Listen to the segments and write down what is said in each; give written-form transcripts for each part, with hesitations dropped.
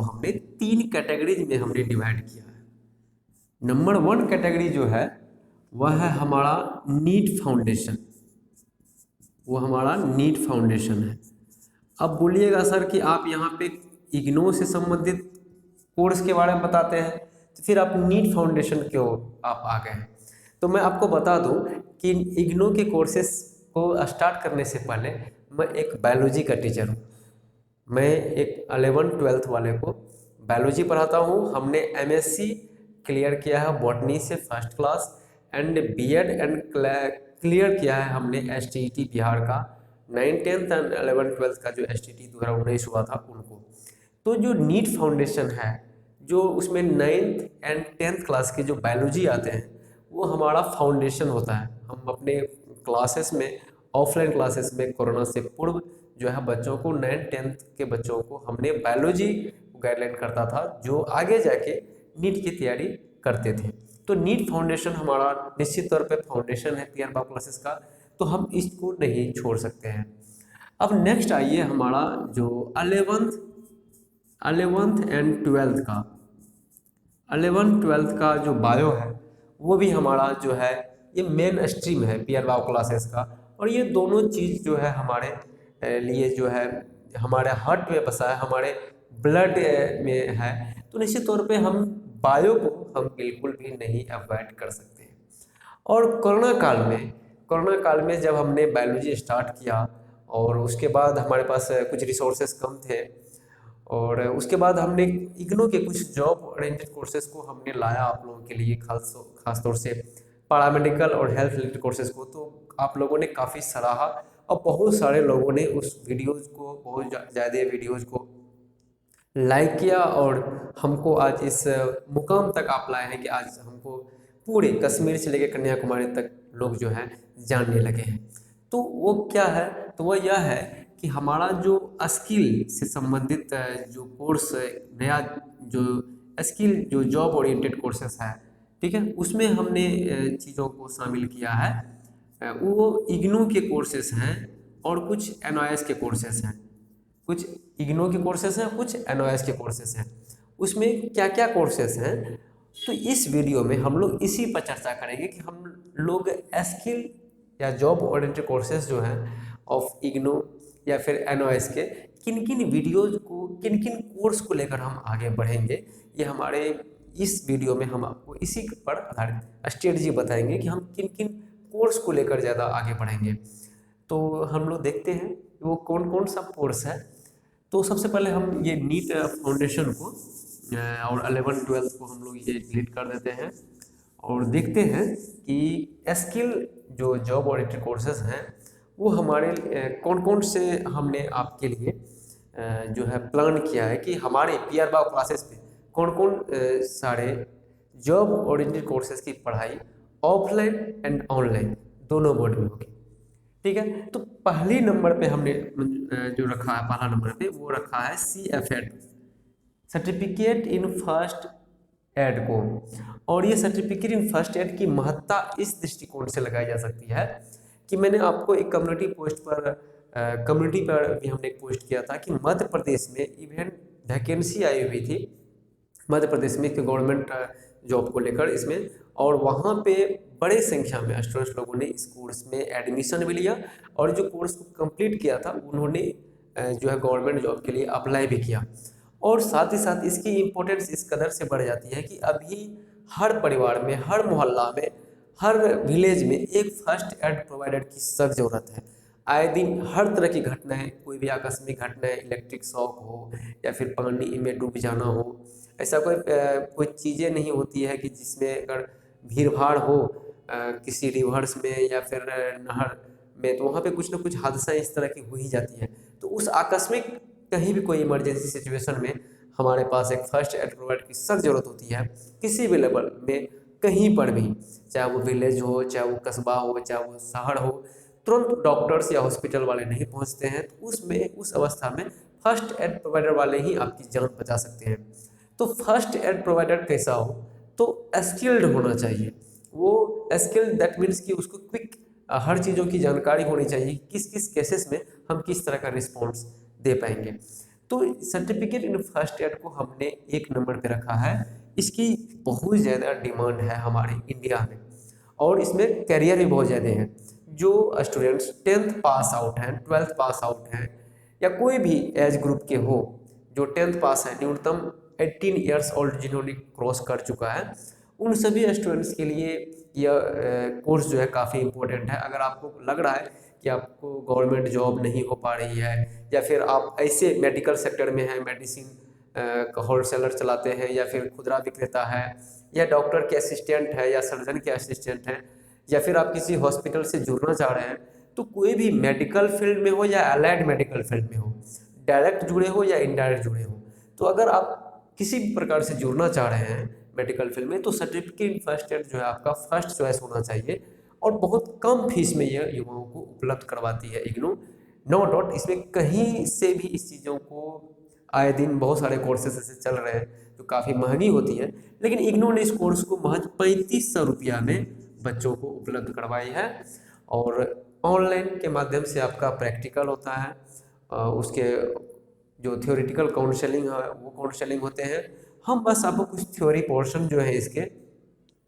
हमने 3 कैटेगरीज में हमने डिवाइड किया है। नंबर 1 कैटेगरी जो है वह है हमारा नीट फाउंडेशन, वो हमारा नीट फाउंडेशन है। अब बोलिएगा सर कि आप यहाँ पे इग्नो से संबंधित कोर्स के बारे में बताते हैं, तो फिर आप नीट फाउंडेशन क्यों आप आ गए हैं? तो मैं आपको बता दूं कि इग्नो के कोर्सेस को स्टार्ट करने से पहले मैं एक बायोलॉजी का टीचर हूँ। मैं एक 11th-12th वाले को बायोलॉजी पढ़ाता हूँ। हमने एमएससी क्लियर किया है बॉटनी से first class, and BEd and clear किया है हमने एसटीईटी बिहार का 9th 10th and 11th 12th का जो एसटीईटी 2019 हुआ था उनको। तो जो नीट फाउंडेशन है, जो उसमें 9th एंड 10th क्लास के जो बायोलॉजी आते हैं वो हमारा फाउंडेशन होता है। हम अपने क्लासेस में, ऑफलाइन क्लासेस में कोरोना से पूर्व जो है बच्चों को 9th 10th के बच्चों को हमने बायोलॉजी गाइडलाइन करता था, जो आगे जाके नीट की तैयारी करते थे। तो नीट फाउंडेशन हमारा निश्चित तौर पे फाउंडेशन है पीआर बायो क्लासेस का, तो हम इसको नहीं छोड़ सकते हैं। अब नेक्स्ट आइए हमारा जो 11th एंड 12th का 11th-12th का जो बायो है वो भी हमारा जो है ये मेन स्ट्रीम है पीआर बायो क्लासेस का। और ये दोनों चीज़ जो है हमारे लिए जो है हमारे हार्ट में बसा है, हमारे ब्लड में है। तो निश्चित तौर पे हम बायो को हम बिल्कुल भी नहीं अवॉइड कर सकते। और कोरोना काल में जब हमने बायोलॉजी स्टार्ट किया और उसके बाद हमारे पास कुछ रिसोर्सेज कम थे, और उसके बाद हमने इग्नो के कुछ जॉब ओरिएंटेड कोर्सेज को हमने लाया आप लोगों के लिए, खास तौर से पैरामेडिकल और हेल्थ रिलेटेड कोर्सेज को। तो आप लोगों ने काफ़ी सराहा और बहुत सारे लोगों ने उस वीडियोज़ को, बहुत ज़्यादा वीडियोज़ को लाइक किया और हमको आज इस मुकाम तक आप लाए हैं कि आज हमको पूरे कश्मीर से लेकर कन्याकुमारी तक लोग जो है जानने लगे हैं। तो वो क्या है, तो वो यह है कि हमारा जो स्किल से संबंधित जो कोर्स नया जो स्किल जो जॉब ओरिएंटेड कोर्सेस है, ठीक है, उसमें हमने चीज़ों को शामिल किया है। वो इग्नो के कोर्सेस हैं और कुछ एनओएस के कोर्सेस हैं, कुछ इग्नो के कोर्सेस हैं, कुछ एनओएस के कोर्सेस हैं। उसमें क्या क्या कोर्सेस हैं, तो इस वीडियो में हम लोग इसी पर चर्चा करेंगे कि हम लोग स्किल या जॉब ओरिएंटेड कोर्सेज जो हैं ऑफ इग्नो या फिर एनओएस के किन किन वीडियोज को, किन किन कोर्स को लेकर हम आगे बढ़ेंगे। ये हमारे इस वीडियो में हम आपको इसी पर आधारित स्ट्रेटजी बताएंगे कि हम किन किन कोर्स को लेकर ज़्यादा आगे बढ़ेंगे। तो हम लोग देखते हैं वो कौन कौन सा कोर्स है। तो सबसे पहले हम ये नीट फाउंडेशन को और 11th-12th को हम लोग ये डिलीट कर देते हैं और देखते हैं कि स्किल जो जॉब ओरिएंटेड कोर्सेज हैं वो हमारे कौन कौन से हमने आपके लिए जो है प्लान किया है कि हमारे पीआर बायो क्लासेस पे कौन कौन सारे जॉब ओरिएंटेड कोर्सेज की पढ़ाई ऑफलाइन एंड ऑनलाइन दोनों मोड में होगी। ठीक है, तो पहली नंबर पे हमने जो रखा है, पहला नंबर पे वो रखा है CFED, certificate in first aid को। और ये सर्टिफिकेट इन फर्स्ट एड की महत्ता इस दृष्टिकोण से लगाई जा सकती है कि मैंने आपको एक कम्युनिटी पर भी हमने एक पोस्ट किया था कि मध्य प्रदेश में इवेंट वैकेंसी आई हुई थी मध्य प्रदेश में गवर्नमेंट जॉब को लेकर इसमें, और वहाँ पे बड़े संख्या में स्टूडेंट्स लोगों ने इस कोर्स में एडमिशन भी लिया और जो कोर्स को कंप्लीट किया था उन्होंने जो है गवर्नमेंट जॉब के लिए अप्लाई भी किया। और साथ ही साथ इसकी इम्पोर्टेंस इस कदर से बढ़ जाती है कि अभी हर परिवार में, हर मोहल्ला में, हर विलेज में एक फर्स्ट एड प्रोवाइडर की सख्त ज़रूरत है। आए दिन हर तरह की घटनाएं, कोई भी आकस्मिक घटनाएं, इलेक्ट्रिक शॉक हो या फिर पानी में डूब जाना हो, ऐसा कोई चीज़ें नहीं होती है कि जिसमें अगर भीड़ भाड़ हो किसी रिवर्स में या फिर नहर में, तो वहाँ पे कुछ ना कुछ हादसा इस तरह की हो ही जाती है। तो उस आकस्मिक कहीं भी कोई इमरजेंसी सिचुएशन में हमारे पास एक फर्स्ट एड प्रोवाइडर की सख्त ज़रूरत होती है, किसी भी लेवल में, कहीं पर भी, चाहे वो विलेज हो, चाहे वो कस्बा हो, चाहे वो शहर हो, तुरंत डॉक्टर्स या हॉस्पिटल वाले नहीं पहुंचते हैं। तो उस अवस्था में फर्स्ट एड प्रोवाइडर वाले ही आपकी जान बचा सकते हैं। तो फर्स्ट एड प्रोवाइडर कैसा हो, तो स्किल्ड होना चाहिए। वो स्किल्ड दैट मीन्स कि उसको क्विक हर चीज़ों की जानकारी होनी चाहिए, किस किस केसेस में हम किस तरह का रिस्पॉन्स दे पाएंगे। तो सर्टिफिकेट इन फर्स्ट एड को हमने 1 नंबर पे रखा है। इसकी बहुत ज़्यादा डिमांड है हमारे इंडिया में, और इसमें कैरियर भी बहुत ज़्यादा है। जो स्टूडेंट्स 10th पास आउट हैं, 12th पास आउट हैं, या कोई भी एज ग्रुप के हो, जो 10th पास है, न्यूनतम 18 ईयर्स ओल्ड जिन्होंने क्रॉस कर चुका है, उन सभी स्टूडेंट्स के लिए यह कोर्स जो है काफ़ी इम्पोर्टेंट है। अगर आपको लग रहा है कि आपको गवर्नमेंट जॉब नहीं हो पा रही है, या फिर आप ऐसे मेडिकल सेक्टर में हैं, मेडिसिन होलसेलर चलाते हैं, या फिर खुदरा विक्रेता है, या डॉक्टर के असिस्टेंट है, या सर्जन के असिस्टेंट हैं, या फिर आप किसी हॉस्पिटल से जुड़ना चाह रहे हैं, तो कोई भी मेडिकल फील्ड में हो या अलाइड मेडिकल फील्ड में हो, डायरेक्ट जुड़े हो या इनडायरेक्ट जुड़े हो, तो अगर आप किसी भी प्रकार से जुड़ना चाह रहे हैं मेडिकल फील्ड में, तो सर्टिफिकेट इन फर्स्ट एड जो है आपका फर्स्ट चॉइस होना चाहिए। और बहुत कम फीस में यह युवाओं को उपलब्ध करवाती है इग्नू। नो डाउट इसमें कहीं से भी इस चीज़ों को आए दिन बहुत सारे कोर्सेज ऐसे चल रहे हैं जो काफ़ी महंगी होती है, लेकिन इग्नू ने इस कोर्स को महज 3500 रुपया में बच्चों को उपलब्ध करवाई है। और ऑनलाइन के माध्यम से आपका प्रैक्टिकल होता है, उसके जो थियोरेटिकल काउंसलिंग है वो काउंसलिंग होते हैं। हम बस आपको कुछ थ्योरी पोर्शन जो है इसके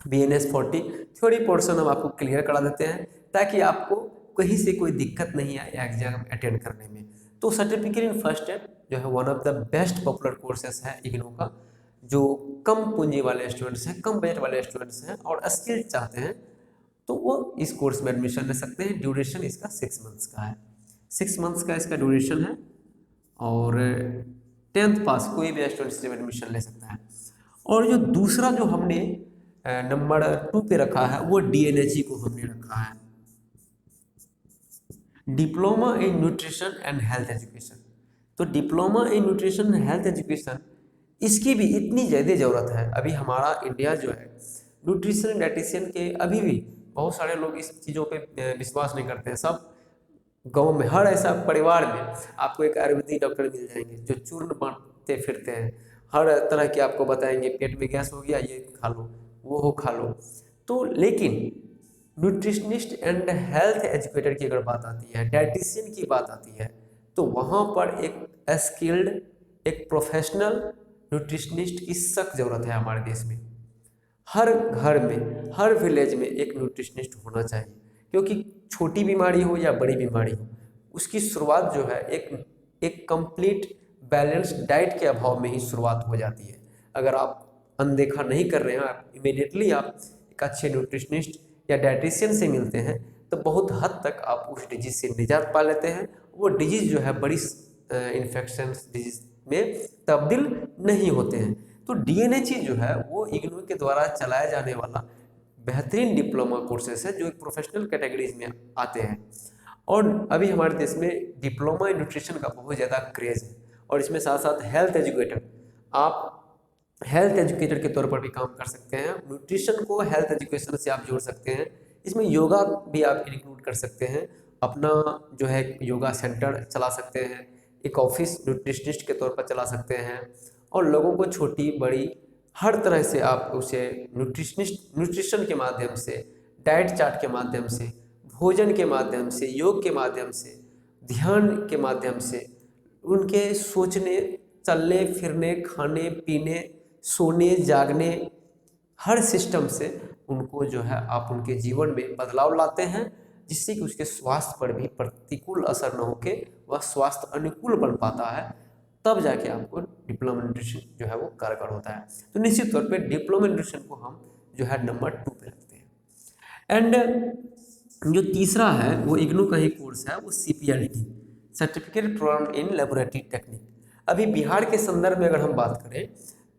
BNS 40 थ्योरी पोर्शन हम आपको क्लियर करा देते हैं, ताकि आपको कहीं से कोई दिक्कत नहीं आए एग्जाम अटेंड करने में। तो सर्टिफिकेट इन फर्स्ट एड जो है one of the best popular courses है इग्नू का, जो कम पूंजी वाले स्टूडेंट्स हैं, कम बजट वाले स्टूडेंट्स हैं और स्किल चाहते हैं, तो वो इस कोर्स में एडमिशन ले सकते हैं। ड्यूरेशन इसका 6 मंथ्स का है, 6 मंथ्स का इसका ड्यूरेशन है, और 10th पास कोई भी स्टूडेंट इसमें एडमिशन ले सकता है। और जो दूसरा जो हमने नंबर 2 पे रखा है वो DNHE को हमने रखा है, diploma in nutrition and health education. तो diploma in nutrition and health education, इसकी भी इतनी ज़्यादा ज़रूरत है। अभी हमारा इंडिया जो है न्यूट्रिशन डाइटिशियन के अभी भी बहुत सारे लोग इस चीज़ों पे विश्वास नहीं करते हैं। सब गांव में हर ऐसा परिवार में आपको एक आयुर्वेदिक डॉक्टर मिल जाएंगे जो चूर्ण बांटते फिरते हैं, हर तरह के आपको बताएंगे पेट में गैस हो गया ये खा लो, वो हो खा लो। तो लेकिन न्यूट्रिशनिस्ट एंड हेल्थ एजुकेटर की अगर बात आती है, डाइटिशियन की बात आती है, तो वहाँ पर एक स्किल्ड, एक प्रोफेशनल न्यूट्रिशनिस्ट की सख्त ज़रूरत है हमारे देश में। हर घर में, हर विलेज में एक न्यूट्रिशनिस्ट होना चाहिए, क्योंकि छोटी बीमारी हो या बड़ी बीमारी हो, उसकी शुरुआत जो है एक कंप्लीट बैलेंस्ड डाइट के अभाव में ही शुरुआत हो जाती है। अगर आप अनदेखा नहीं कर रहे हैं, आप इमीडिएटली आप एक अच्छे न्यूट्रिशनिस्ट या डाइटिशियन से मिलते हैं, तो बहुत हद तक आप उस डिजीज़ से निजात पा लेते हैं। वो डिजीज़ जो है बड़ी इन्फेक्शन डिजीज में तब्दील नहीं होते हैं। तो DNHE जो है वो इग्नू के द्वारा चलाया जाने वाला बेहतरीन डिप्लोमा कोर्सेस है, जो एक प्रोफेशनल कैटेगरीज में आते हैं। और अभी हमारे देश में डिप्लोमा इन न्यूट्रिशन का बहुत ज़्यादा क्रेज़ है, और इसमें साथ साथ हेल्थ एजुकेटर, आप हेल्थ एजुकेटर के तौर पर भी काम कर सकते हैं। न्यूट्रिशन को हेल्थ एजुकेशन से आप जोड़ सकते हैं। इसमें योगा भी आप इंक्लूड कर सकते हैं, अपना जो है योगा सेंटर चला सकते हैं, एक ऑफिस न्यूट्रिशनिस्ट के तौर पर चला सकते हैं, और लोगों को छोटी बड़ी हर तरह से आप उसे न्यूट्रिशन के माध्यम से, डाइट चार्ट के माध्यम से, भोजन के माध्यम से, योग के माध्यम से, ध्यान के माध्यम से, उनके सोचने, चलने फिरने, खाने पीने, सोने जागने, हर सिस्टम से उनको जो है आप उनके जीवन में बदलाव लाते हैं, जिससे कि उसके स्वास्थ्य पर भी प्रतिकूल असर न होके वह स्वास्थ्य अनुकूल बन पाता है। तब जाके आपको डिप्लोमा न्यूट्रिशन जो है वो कारगर होता है। तो निश्चित तौर पे डिप्लोमा न्यूट्रिशन को हम जो है नंबर 2 पे रखते हैं। एंड जो तीसरा है वो इग्नू का ही कोर्स है, वो CPLT, certificate programme in laboratory technique. अभी बिहार के संदर्भ में अगर हम बात करें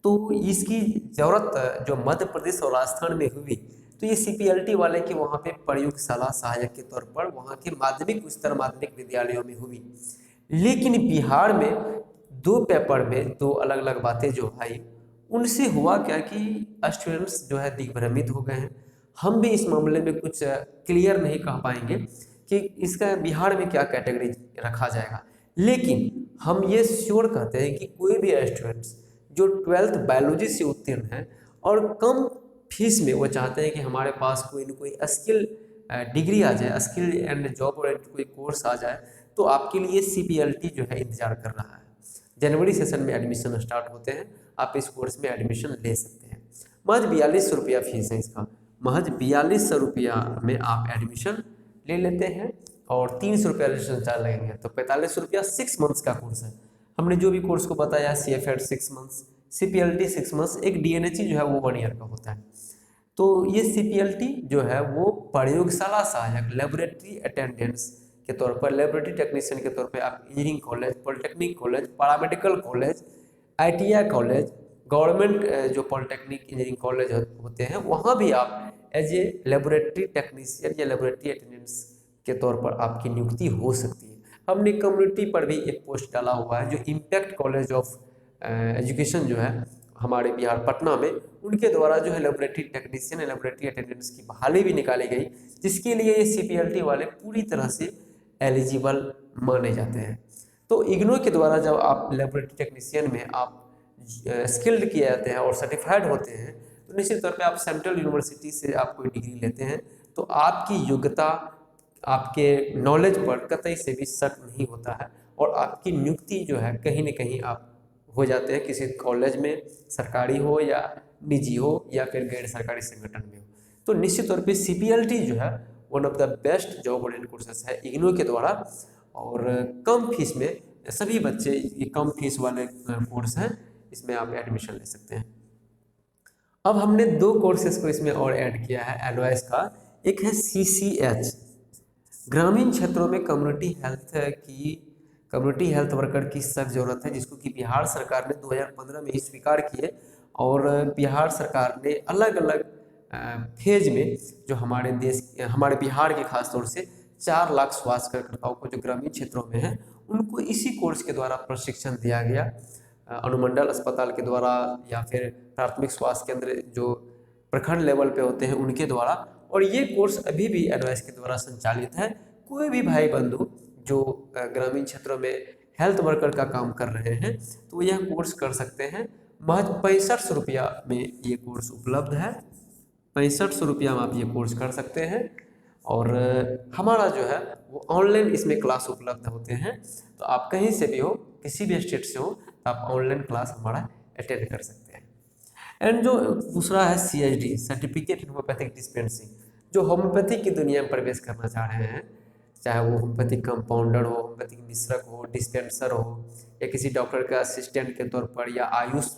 तो इसकी ज़रूरत जो मध्य प्रदेश और राजस्थान में हुई, तो ये CPLT वाले के वहाँ पे प्रयोगशाला सहायक के तौर पर वहाँ के माध्यमिक उच्चतर माध्यमिक विद्यालयों में हुई। लेकिन बिहार में 2 पेपर में 2 अलग अलग बातें जो आई, उनसे हुआ क्या कि स्टूडेंट्स जो है दिग्भ्रमित हो गए हैं। हम भी इस मामले में कुछ क्लियर नहीं कह पाएंगे कि इसका बिहार में क्या कैटेगरी रखा जाएगा, लेकिन हम ये श्योर कहते हैं कि कोई भी स्टूडेंट्स जो 12th बायोलॉजी से उत्तीर्ण है और कम फीस में वो चाहते हैं कि हमारे पास कोई न कोई स्किल डिग्री आ जाए, स्किल एंड जॉब ओरिएंटेड कोई कोर्स आ जाए, तो आपके लिए CPLT जो है इंतजार कर रहा है। जनवरी सेशन में एडमिशन स्टार्ट होते हैं, आप इस कोर्स में एडमिशन ले सकते हैं। महज 4200 रुपया फीस है इसका, महज 4200 रुपया में आप एडमिशन ले लेते हैं और 300 रुपया रजिस्ट्रेशन चार्ज लगेंगे, तो 4500 रुपया 6 मंथ्स का कोर्स है। हमने जो भी कोर्स को बताया, CFET 6 मंथ्स, CPLT 6 मंथ्स, एक DNHE जो है वो 1 ईयर का होता है। तो ये CPLT जो है वो प्रयोगशाला सहायक, लेबोरेटरी अटेंडेंट्स के तौर पर, लेबोरेटरी टेक्नीशियन के तौर पर आप engineering college, polytechnic college, paramedical college, ITI college, government जो पॉलिटेक्निक इंजीनियरिंग कॉलेज होते हैं वहाँ भी आप एज ए लेबोरेटरी टेक्नीशियन या लेबोरेटरी अटेंडेंट्स के तौर पर आपकी नियुक्ति हो सकती है। हमने कम्युनिटी पर भी एक पोस्ट डाला हुआ है, जो इम्पैक्ट कॉलेज ऑफ एजुकेशन जो है हमारे बिहार पटना में, उनके द्वारा जो है लेबोरेटरी टेक्नीशियन या लेबोरेटरी अटेंडेंट्स की बहाली भी निकाली गई, जिसके लिए ये CPLT वाले पूरी तरह से एलिजिबल माने जाते हैं। तो इग्नू के द्वारा जब आप लेबोरेटरी टेक्नीशियन में आप स्किल्ड किए जाते हैं और सर्टिफाइड होते हैं, तो निश्चित तौर पे आप सेंट्रल यूनिवर्सिटी से आप कोई डिग्री लेते हैं, तो आपकी योग्यता, आपके नॉलेज पर कतई से भी शक नहीं होता है और आपकी नियुक्ति जो है कहीं ना कहीं आप हो जाते हैं किसी कॉलेज में, सरकारी हो या निजी हो या फिर गैर सरकारी संगठन में हो। तो निश्चित तौर पे CPLT जो है one of the best job oriented courses है इग्नू के द्वारा, और कम फीस में सभी बच्चे, ये कम फीस वाले कोर्स हैं, इसमें आप एडमिशन ले सकते हैं। अब हमने 2 कोर्सेज को इसमें और ऐड किया है एडवाइस का। एक है CCH, ग्रामीण क्षेत्रों में कम्युनिटी हेल्थ वर्कर की सख्त जरूरत है, जिसको कि बिहार सरकार ने 2015 में ही स्वीकार किए, और बिहार सरकार ने अलग अलग फेज में जो हमारे बिहार के खास तौर से 4 लाख स्वास्थ्य कार्यकर्ताओं को जो ग्रामीण क्षेत्रों में हैं, उनको इसी कोर्स के द्वारा प्रशिक्षण दिया गया, अनुमंडल अस्पताल के द्वारा या फिर प्राथमिक स्वास्थ्य केंद्र जो प्रखंड लेवल पे होते हैं उनके द्वारा। और ये कोर्स अभी भी एडवाइस के द्वारा संचालित है। कोई भी भाई बंधु जो ग्रामीण क्षेत्रों में हेल्थ वर्कर का काम कर रहे हैं, तो यह कोर्स कर सकते हैं। महज 6500 रुपया में ये कोर्स उपलब्ध है, 6500 रुपया में आप ये कोर्स कर सकते हैं। और हमारा जो है वो ऑनलाइन इसमें क्लास उपलब्ध होते हैं, तो आप कहीं से भी हो, किसी भी स्टेट से हो, तो आप ऑनलाइन क्लास हमारा अटेंड कर सकते हैं। एंड जो दूसरा है CHD, certificate in homeopathic dispensing, जो होम्योपैथिक की दुनिया में प्रवेश करना चाह रहे हैं, चाहे वो होम्योपैथिक कंपाउंडर हो, होम्योपैथिक मिश्रक हो, डिस्पेंसर हो, या किसी डॉक्टर का असिस्टेंट के तौर पर, या आयुष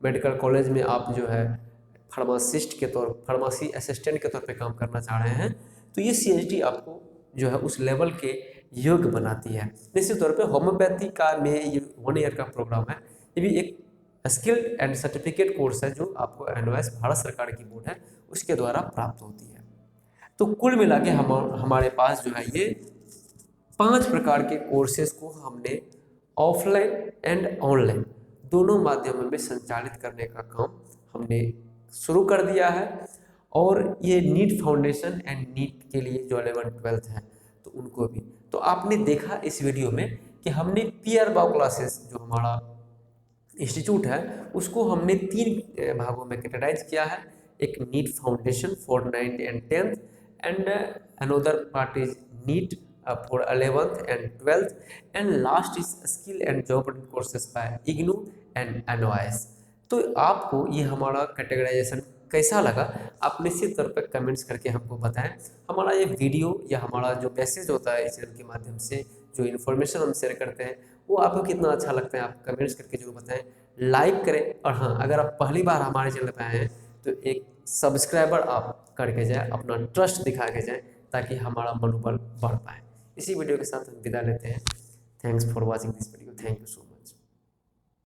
मेडिकल कॉलेज में आप जो है फार्मेसी असिस्टेंट के तौर पे काम करना चाह रहे हैं, तो ये CHD आपको जो है उस लेवल के योग्य बनाती है। निश्चित तौर पे होम्योपैथी का में ये 1 ईयर का प्रोग्राम है, ये भी एक स्किल्ड एंड सर्टिफिकेट कोर्स है जो आपको एनओएस भारत सरकार की बोर्ड है उसके द्वारा प्राप्त होती है। तो कुल मिला के हमारे पास जो है ये 5 प्रकार के कोर्सेज को हमने ऑफलाइन एंड ऑनलाइन दोनों माध्यमों में संचालित करने का काम हमने शुरू कर दिया है। और ये नीट फाउंडेशन एंड नीट के लिए जो 11-12 है तो उनको भी, तो आपने देखा इस वीडियो में कि हमने पीआर बाउ क्लासेस जो हमारा इंस्टीट्यूट है उसको हमने 3 भागों में कैटेगराइज किया है। एक NEET foundation for 9th and 10th and another part is NEET for 11th and 12th and last is skill and job courses by IGNOU and NOS. तो आपको ये हमारा कैटेगराइजेशन कैसा लगा आप निश्चित तौर पर कमेंट्स करके हमको बताएं। हमारा ये वीडियो या हमारा जो मैसेज होता है इस चैनल के माध्यम से जो इन्फॉर्मेशन हम शेयर करते हैं वो आपको कितना अच्छा लगता है आप कमेंट्स करके जरूर बताएं, लाइक करें। और हाँ, अगर आप पहली बार हमारे चैनल पर आए हैं तो एक सब्सक्राइबर आप करके जाएँ, अपना ट्रस्ट दिखा के जाएँ ताकि हमारा मनोबल बढ़ पाए। इसी वीडियो के साथ हम विदा लेते हैं। Thanks for watching this video. Thank you so much.